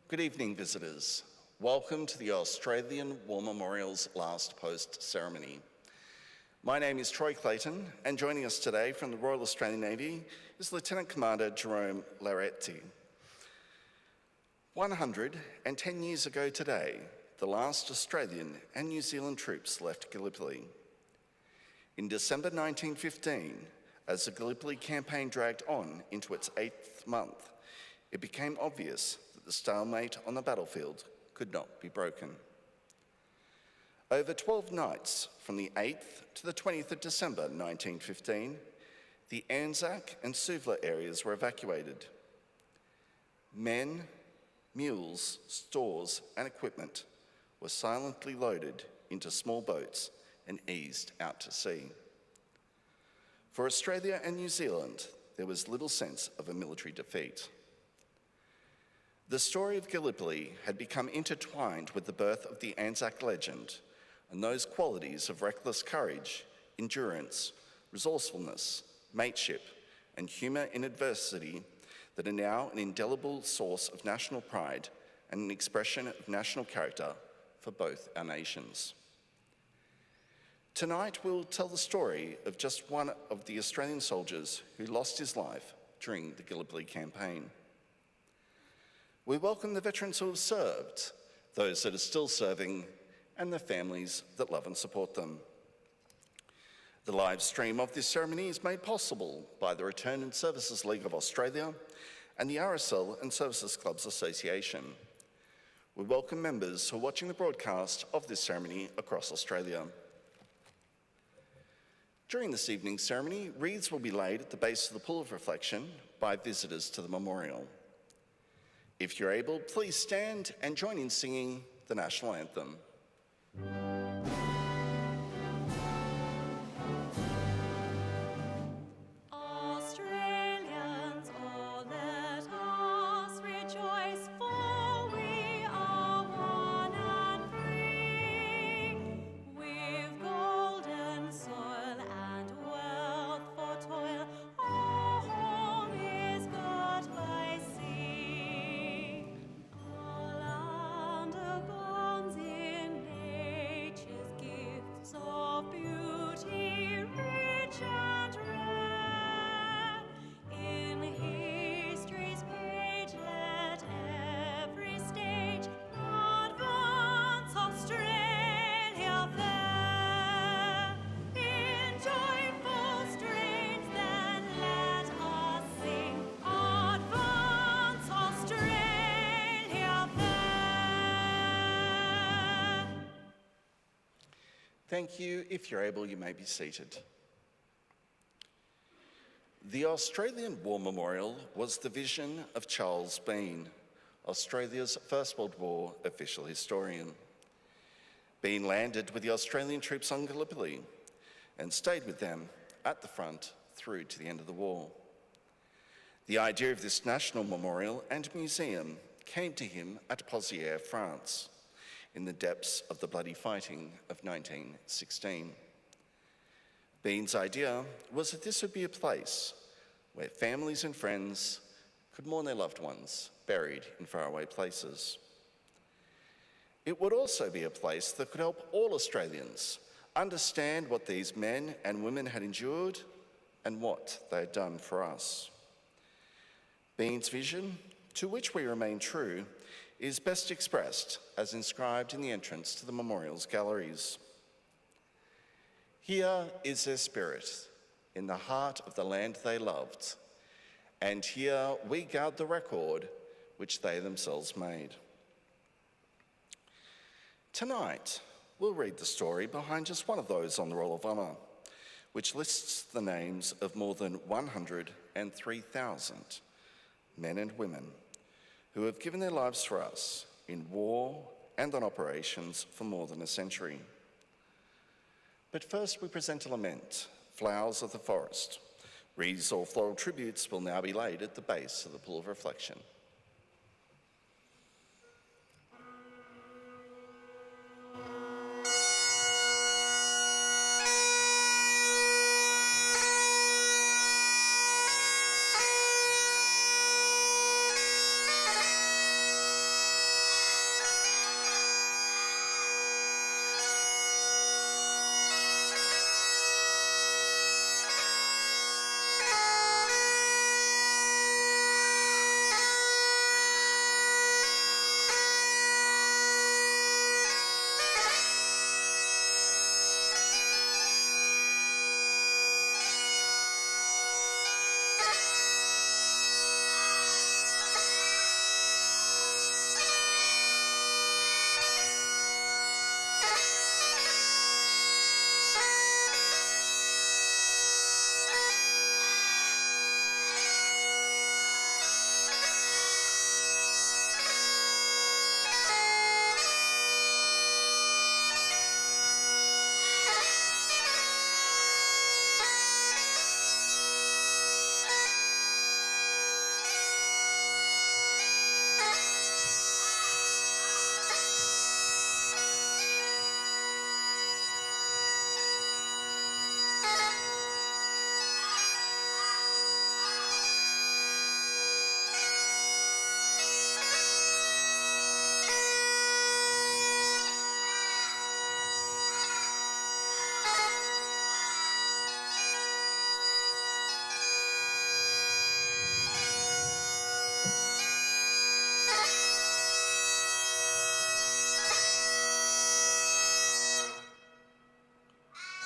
Good evening, visitors. Welcome to the Australian War Memorial's Last Post ceremony. My name is Troy Clayton, and joining us today from the Royal Australian Navy is Lieutenant Commander Jerome Laretti. 110 years ago today, the last Australian and New Zealand troops left Gallipoli. In December 1915, as the Gallipoli campaign dragged on into its 8th month, it became obvious that the stalemate on the battlefield could not be broken. Over 12 nights, from the 8th to the 20th of December 1915, the Anzac and Suvla areas were evacuated. Men, mules, stores, and equipment were silently loaded into small boats and eased out to sea. For Australia and New Zealand, there was little sense of a military defeat. The story of Gallipoli had become intertwined with the birth of the Anzac legend and those qualities of reckless courage, endurance, resourcefulness, mateship, and humour in adversity that are now an indelible source of national pride and an expression of national character for both our nations. Tonight, we'll tell the story of just one of the Australian soldiers who lost his life during the Gallipoli campaign. We welcome the veterans who have served, those that are still serving, and the families that love and support them. The live stream of this ceremony is made possible by the Return and Services League of Australia and the RSL and Services Clubs Association. We welcome members who are watching the broadcast of this ceremony across Australia. During this evening's ceremony, wreaths will be laid at the base of the Pool of Reflection by visitors to the memorial. If you're able, please stand and join in singing the National Anthem. Thank you. If you're able, you may be seated. The Australian War Memorial was the vision of Charles Bean, Australia's First World War official historian. Bean landed with the Australian troops on Gallipoli and stayed with them at the front through to the end of the war. The idea of this national memorial and museum came to him at Pozières, France, in the depths of the bloody fighting of 1916. Bean's idea was that this would be a place where families and friends could mourn their loved ones buried in faraway places. It would also be a place that could help all Australians understand what these men and women had endured and what they had done for us. Bean's vision, to which we remain true, is best expressed as inscribed in the entrance to the memorial's galleries. Here is their spirit, in the heart of the land they loved, and here we guard the record which they themselves made. Tonight, we'll read the story behind just one of those on the Roll of Honour, which lists the names of more than 103,000 men and women who have given their lives for us in war and on operations for more than a century. But first we present a lament, Flowers of the Forest. Wreaths or floral tributes will now be laid at the base of the Pool of Reflection.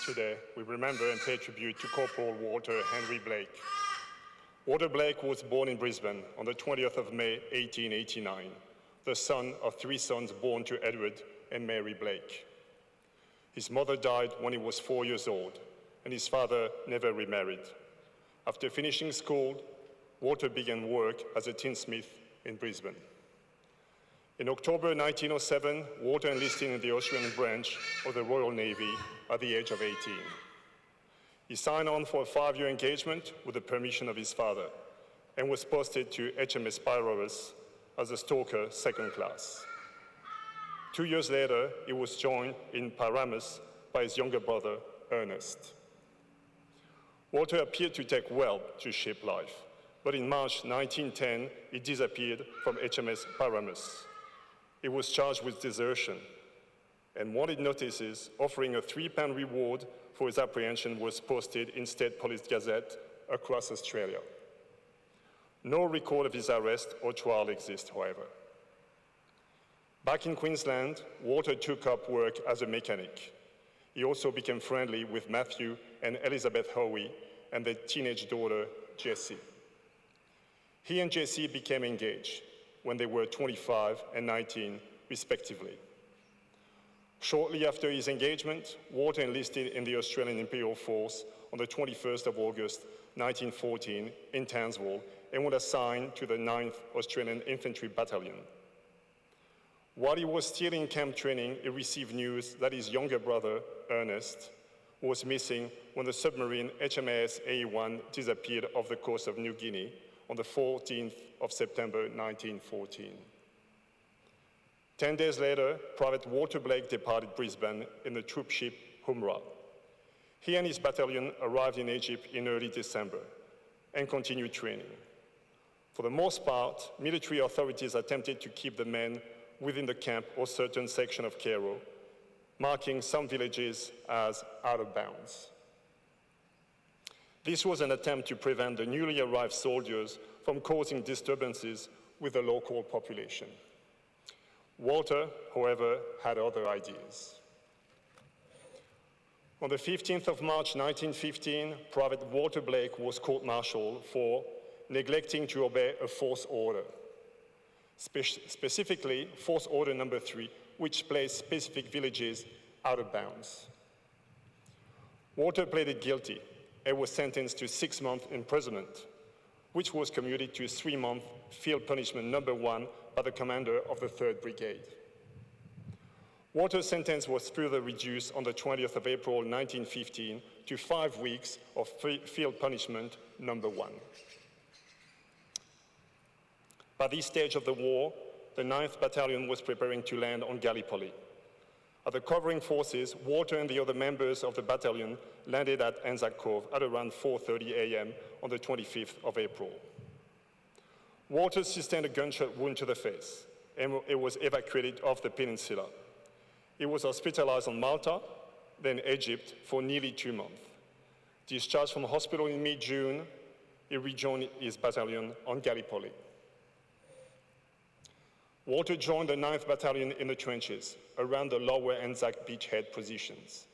Today, we remember and pay tribute to Corporal Walter Henry Blake. Walter Blake was born in Brisbane on the 20th of May, 1889, the son of 3 sons born to Edward and Mary Blake. His mother died when he was 4 years old, and his father never remarried. After finishing school, Walter began work as a tinsmith in Brisbane. In October 1907, Walter enlisted in the Australian branch of the Royal Navy at the age of 18. He signed on for a 5-year engagement with the permission of his father and was posted to HMS Pyramus as a stoker 2nd class. 2 years later, he was joined in Pyramus by his younger brother, Ernest. Walter appeared to take well to ship life, but in March 1910, he disappeared from HMS Pyramus. He was charged with desertion, and wanted notices offering a £3 reward for his apprehension was posted in State Police Gazette across Australia. No record of his arrest or trial exists, however. Back in Queensland, Walter took up work as a mechanic. He also became friendly with Matthew and Elizabeth Howie and their teenage daughter, Jessie. He and Jessie became engaged when they were 25 and 19, respectively. Shortly after his engagement, Walter enlisted in the Australian Imperial Force on the 21st of August, 1914, in Townsville, and was assigned to the 9th Australian Infantry Battalion. While he was still in camp training, he received news that his younger brother, Ernest, was missing when the submarine HMAS A1 disappeared off the coast of New Guinea on the 14th of September 1914. 10 days later, Private Walter Blake departed Brisbane in the troop ship Humra. He and his battalion arrived in Egypt in early December and continued training. For the most part, military authorities attempted to keep the men within the camp or certain section of Cairo, marking some villages as out of bounds. This was an attempt to prevent the newly arrived soldiers from causing disturbances with the local population. Walter, however, had other ideas. On the 15th of March 1915, Private Walter Blake was court-martialed for neglecting to obey a force order, specifically Force Order Number 3, which placed specific villages out of bounds. Walter pleaded guilty and was sentenced to 6 months imprisonment, which was commuted to 3-month field punishment number 1 by the commander of the 3rd Brigade. Walter's sentence was further reduced on the 20th of April 1915 to 5 weeks of field punishment number 1. By this stage of the war, the 9th Battalion was preparing to land on Gallipoli. At the covering forces, Walter and the other members of the battalion landed at Anzac Cove at around 4:30 a.m. on the 25th of April. Walter sustained a gunshot wound to the face and was evacuated off the peninsula. He was hospitalized on Malta, then Egypt, for nearly 2 months. Discharged from hospital in mid-June, he rejoined his battalion on Gallipoli. Walter joined the 9th Battalion in the trenches around the lower Anzac beachhead positions.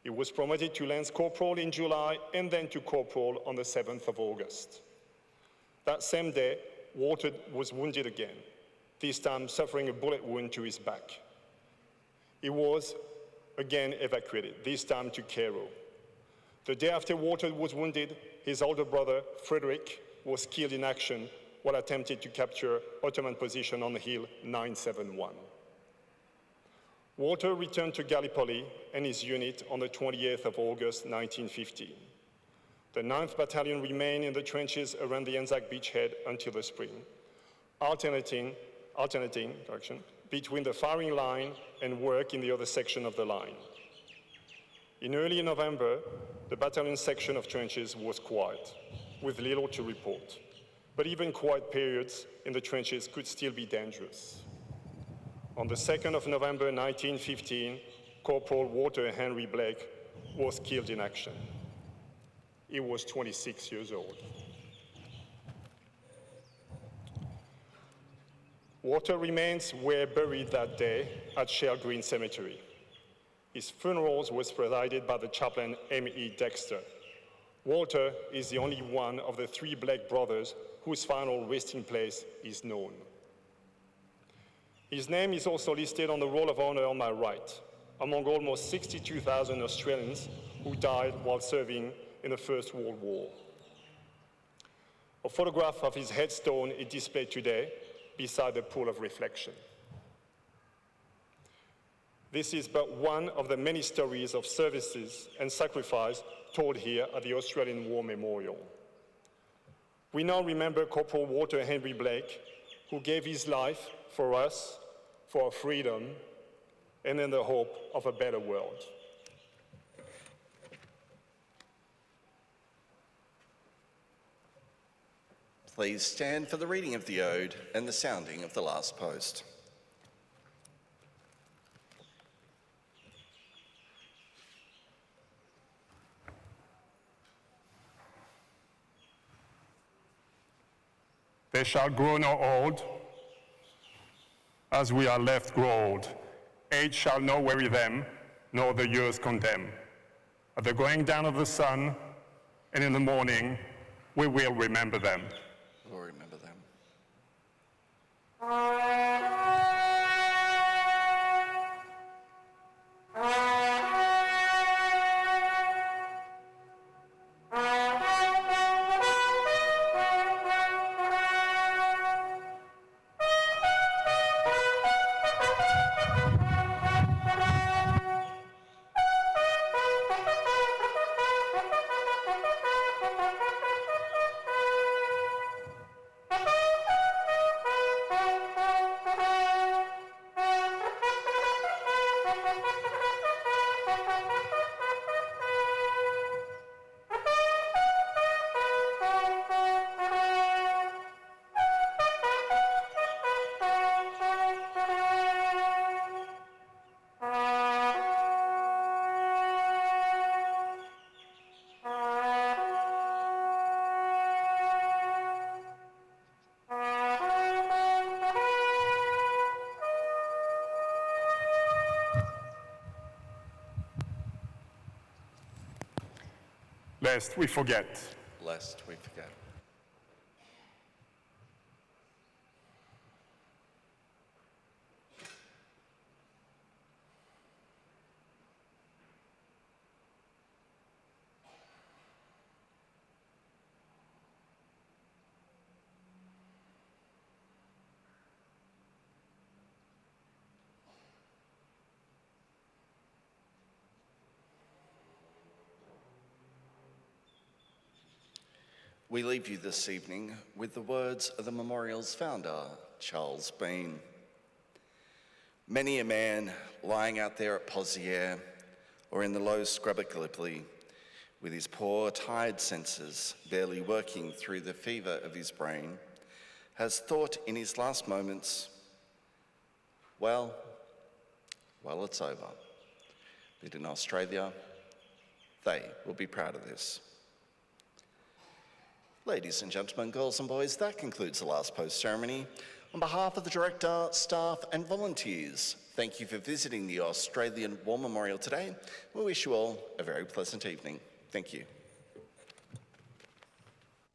He was promoted to Lance Corporal in July and then to Corporal on the 7th of August. That same day, Walter was wounded again, this time suffering a bullet wound to his back. He was again evacuated, this time to Cairo. The day after Walter was wounded, his older brother, Frederick, was killed in action while attempting to capture Ottoman position on the hill 971. Walter returned to Gallipoli and his unit on the 28th of August 1915. The 9th Battalion remained in the trenches around the Anzac beachhead until the spring, alternating between the firing line and work in the other section of the line. In early November, the battalion section of trenches was quiet, with little to report. But even quiet periods in the trenches could still be dangerous. On the 2nd of November 1915, Corporal Walter Henry Blake was killed in action. He was 26 years old. Walter remains were buried that day at Shell Green Cemetery. His funeral was presided by the chaplain M.E. Dexter. Walter is the only one of the three Blake brothers whose final resting place is known. His name is also listed on the Roll of Honor on my right, among almost 62,000 Australians who died while serving in the First World War. A photograph of his headstone is displayed today beside the pool of reflection. This is but one of the many stories of services and sacrifice told here at the Australian War Memorial. We now remember Corporal Walter Henry Blake, who gave his life for us, for our freedom, and in the hope of a better world. Please stand for the reading of the ode and the sounding of the last post. They shall grow no old, as we are left grow old. Age shall not weary them, nor the years condemn. At the going down of the sun, and in the morning, we will remember them. We'll remember them. Lest we forget. Lest we forget. We leave you this evening with the words of the memorial's founder, Charles Bean. Many a man lying out there at Pozières or in the low scrub at Gallipoli, with his poor, tired senses barely working through the fever of his brain, has thought in his last moments, well, it's over. But in Australia, they will be proud of this. Ladies and gentlemen, girls and boys, that concludes the last post ceremony. On behalf of the director, staff and volunteers, thank you for visiting the Australian War Memorial today. We wish you all a very pleasant evening. Thank you.